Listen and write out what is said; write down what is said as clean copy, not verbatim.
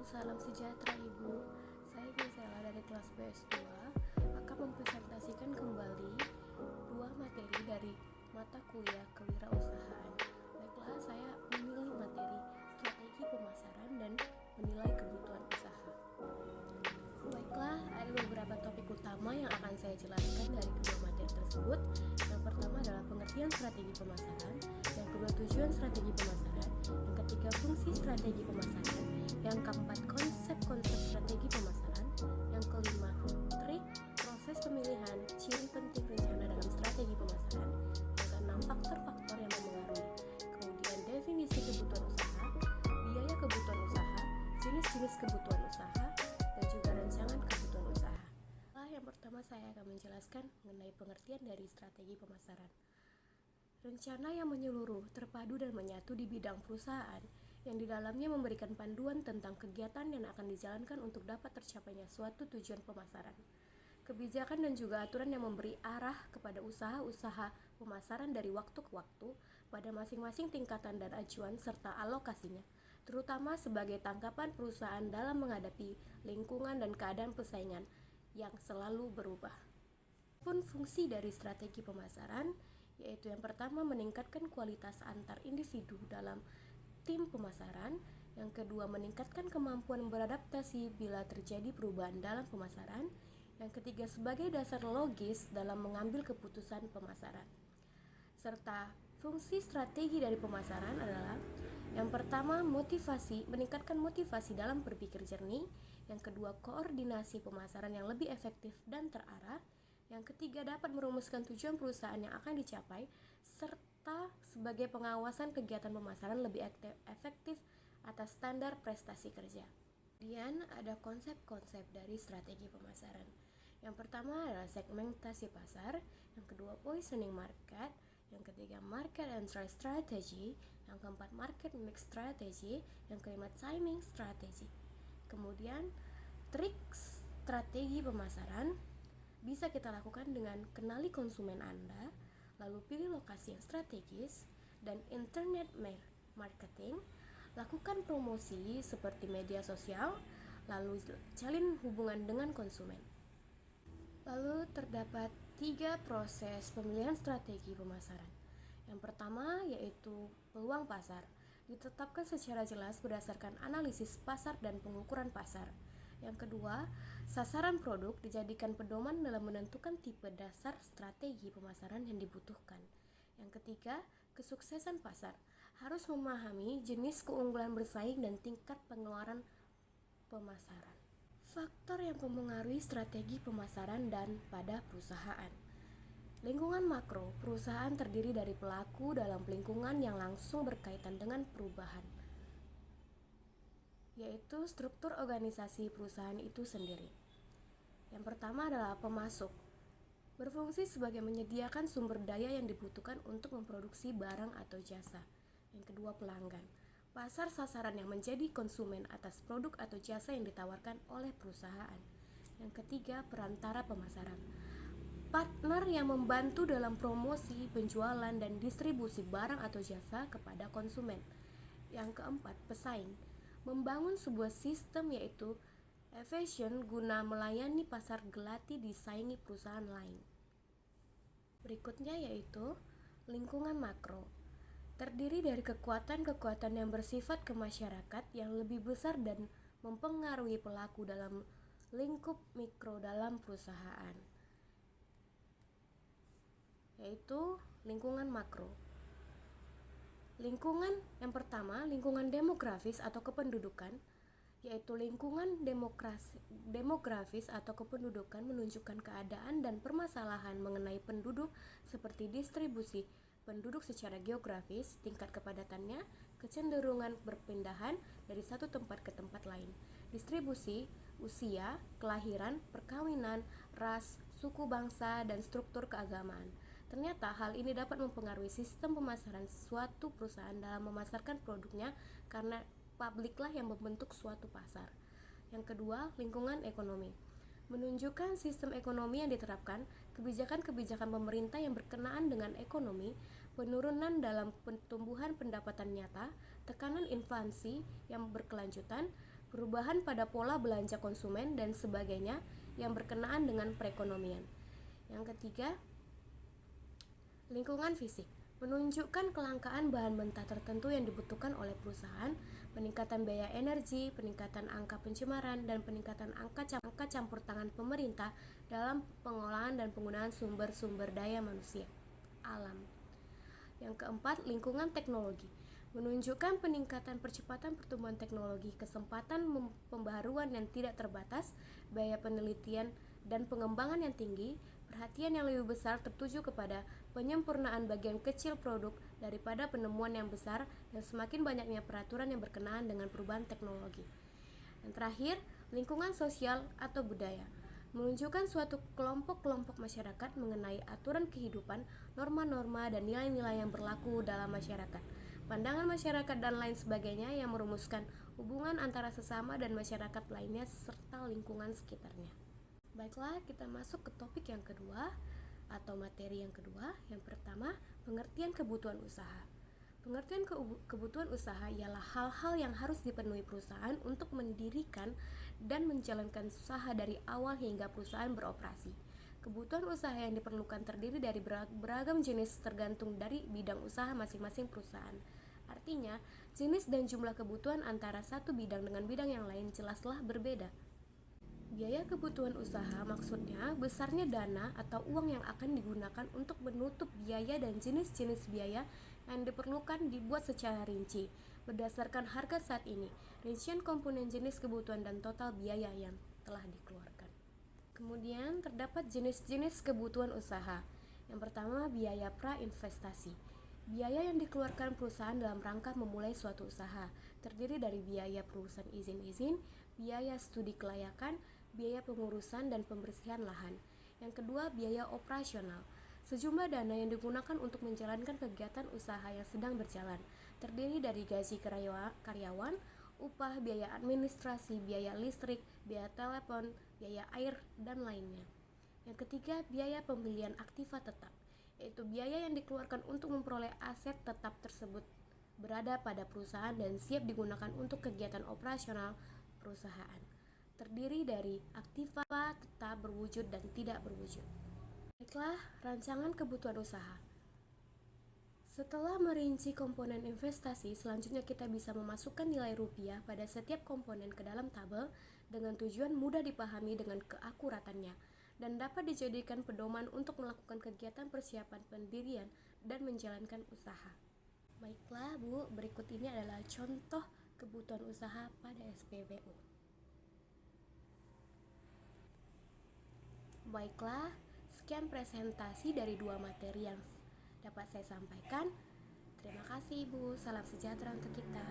Salam sejahtera Ibu. Saya Gisela dari kelas BS2 akan mempresentasikan kembali dua materi dari mata kuliah kewirausahaan. Baiklah, saya memilih materi strategi pemasaran dan menilai kebutuhan usaha. Baiklah, ada beberapa topik utama yang akan saya jelaskan dari kedua materi tersebut. Yang pertama adalah pengertian strategi pemasaran, yang kedua tujuan strategi pemasaran, yang ketiga fungsi strategi pemasaran, yang keempat konsep-konsep strategi pemasaran, yang kelima trik proses pemilihan ciri penting rencana dalam strategi pemasaran, yang keenam faktor-faktor yang mempengaruhi, kemudian definisi kebutuhan usaha, biaya kebutuhan usaha, jenis-jenis kebutuhan usaha, dan juga rancangan kebutuhan usaha. Yang pertama saya akan menjelaskan mengenai pengertian dari strategi pemasaran. Rencana yang menyeluruh, terpadu dan menyatu di bidang perusahaan yang di dalamnya memberikan panduan tentang kegiatan yang akan dijalankan untuk dapat tercapainya suatu tujuan pemasaran. Kebijakan dan juga aturan yang memberi arah kepada usaha-usaha pemasaran dari waktu ke waktu pada masing-masing tingkatan dan acuan serta alokasinya, terutama sebagai tangkapan perusahaan dalam menghadapi lingkungan dan keadaan persaingan yang selalu berubah. Pun fungsi dari strategi pemasaran yaitu yang pertama meningkatkan kualitas antar individu dalam tim pemasaran, yang kedua meningkatkan kemampuan beradaptasi bila terjadi perubahan dalam pemasaran, yang ketiga sebagai dasar logis dalam mengambil keputusan pemasaran. Serta fungsi strategi dari pemasaran adalah yang pertama motivasi, meningkatkan motivasi dalam berpikir jernih, yang kedua koordinasi pemasaran yang lebih efektif dan terarah, yang ketiga dapat merumuskan tujuan perusahaan yang akan dicapai, serta sebagai pengawasan kegiatan pemasaran lebih efektif atas standar prestasi kerja. Kemudian ada konsep-konsep dari strategi pemasaran. Yang pertama adalah segmentasi pasar, yang kedua positioning market, yang ketiga market entry strategy, yang keempat market mix strategy, yang kelima timing strategy. Kemudian trik strategi pemasaran bisa kita lakukan dengan kenali konsumen Anda, lalu pilih lokasi yang strategis, dan internet marketing, lakukan promosi seperti media sosial, lalu jalin hubungan dengan konsumen. Lalu terdapat 3 proses pemilihan strategi pemasaran. Yang pertama yaitu peluang pasar, ditetapkan secara jelas berdasarkan analisis pasar dan pengukuran pasar. Yang kedua, sasaran produk dijadikan pedoman dalam menentukan tipe dasar strategi pemasaran yang dibutuhkan. Yang ketiga, kesuksesan pasar, harus memahami jenis keunggulan bersaing dan tingkat pengeluaran pemasaran. Faktor yang mempengaruhi strategi pemasaran dan pada perusahaan. Lingkungan makro, perusahaan terdiri dari pelaku dalam lingkungan yang langsung berkaitan dengan perubahan, yaitu struktur organisasi perusahaan itu sendiri. Yang pertama adalah pemasok, berfungsi sebagai menyediakan sumber daya yang dibutuhkan untuk memproduksi barang atau jasa. Yang kedua pelanggan, pasar sasaran yang menjadi konsumen atas produk atau jasa yang ditawarkan oleh perusahaan. Yang ketiga perantara pemasaran, partner yang membantu dalam promosi, penjualan, dan distribusi barang atau jasa kepada konsumen. Yang keempat pesaing, membangun sebuah sistem yaitu efisien guna melayani pasar gelati disaingi perusahaan lain. Berikutnya yaitu lingkungan makro, terdiri dari kekuatan-kekuatan yang bersifat ke masyarakat yang lebih besar dan mempengaruhi pelaku dalam lingkup mikro dalam perusahaan, yaitu lingkungan makro. Lingkungan yang pertama, lingkungan demografis atau kependudukan, yaitu lingkungan demografis atau kependudukan menunjukkan keadaan dan permasalahan mengenai penduduk seperti distribusi penduduk secara geografis, tingkat kepadatannya, kecenderungan berpindahan dari satu tempat ke tempat lain, distribusi, usia, kelahiran, perkawinan, ras, suku bangsa, dan struktur keagamaan. Ternyata hal ini dapat mempengaruhi sistem pemasaran suatu perusahaan dalam memasarkan produknya karena publiklah yang membentuk suatu pasar. Yang kedua, lingkungan ekonomi, menunjukkan sistem ekonomi yang diterapkan, kebijakan-kebijakan pemerintah yang berkenaan dengan ekonomi, penurunan dalam pertumbuhan pendapatan nyata, tekanan inflasi yang berkelanjutan, perubahan pada pola belanja konsumen, dan sebagainya yang berkenaan dengan perekonomian. Yang ketiga, lingkungan fisik menunjukkan kelangkaan bahan mentah tertentu yang dibutuhkan oleh perusahaan, peningkatan biaya energi, peningkatan angka pencemaran, dan peningkatan angka campur tangan pemerintah dalam pengolahan dan penggunaan sumber-sumber daya manusia, alam. Yang keempat, lingkungan teknologi menunjukkan peningkatan percepatan pertumbuhan teknologi, kesempatan pembaharuan yang tidak terbatas, biaya penelitian dan pengembangan yang tinggi, perhatian yang lebih besar tertuju kepada penyempurnaan bagian kecil produk daripada penemuan yang besar, dan semakin banyaknya peraturan yang berkenaan dengan perubahan teknologi. Yang terakhir, lingkungan sosial atau budaya menunjukkan suatu kelompok-kelompok masyarakat mengenai aturan kehidupan, norma-norma, dan nilai-nilai yang berlaku dalam masyarakat, pandangan masyarakat, dan lain sebagainya yang merumuskan hubungan antara sesama dan masyarakat lainnya serta lingkungan sekitarnya. Baiklah, kita masuk ke topik yang kedua atau materi yang kedua. Yang pertama, pengertian kebutuhan usaha. Pengertian kebutuhan usaha ialah hal-hal yang harus dipenuhi perusahaan untuk mendirikan dan menjalankan usaha dari awal hingga perusahaan beroperasi. Kebutuhan usaha yang diperlukan terdiri dari beragam jenis tergantung dari bidang usaha masing-masing perusahaan. Artinya, jenis dan jumlah kebutuhan antara satu bidang dengan bidang yang lain jelaslah berbeda. Biaya kebutuhan usaha maksudnya besarnya dana atau uang yang akan digunakan untuk menutup biaya dan jenis-jenis biaya yang diperlukan dibuat secara rinci berdasarkan harga saat ini, rincian komponen jenis kebutuhan dan total biaya yang telah dikeluarkan. Kemudian terdapat jenis-jenis kebutuhan usaha. Yang pertama, biaya pra-investasi. Biaya yang dikeluarkan perusahaan dalam rangka memulai suatu usaha terdiri dari biaya perusahaan izin-izin, biaya studi kelayakan, biaya pengurusan dan pembersihan lahan. Yang kedua, biaya operasional. Sejumlah dana yang digunakan untuk menjalankan kegiatan usaha yang sedang berjalan, terdiri dari gaji karyawan, upah, biaya administrasi, biaya listrik, biaya telepon, biaya air, dan lainnya. Yang ketiga, biaya pembelian aktiva tetap, yaitu biaya yang dikeluarkan untuk memperoleh aset tetap tersebut berada pada perusahaan dan siap digunakan untuk kegiatan operasional perusahaan, terdiri dari aktiva tetap berwujud dan tidak berwujud. Baiklah, rancangan kebutuhan usaha. Setelah merinci komponen investasi, selanjutnya kita bisa memasukkan nilai rupiah pada setiap komponen ke dalam tabel dengan tujuan mudah dipahami dengan keakuratannya dan dapat dijadikan pedoman untuk melakukan kegiatan persiapan pendirian dan menjalankan usaha. Baiklah Bu, berikut ini adalah contoh kebutuhan usaha pada SPBU. Baiklah, sekian presentasi dari dua materi yang dapat saya sampaikan. Terima kasih Ibu, salam sejahtera untuk kita.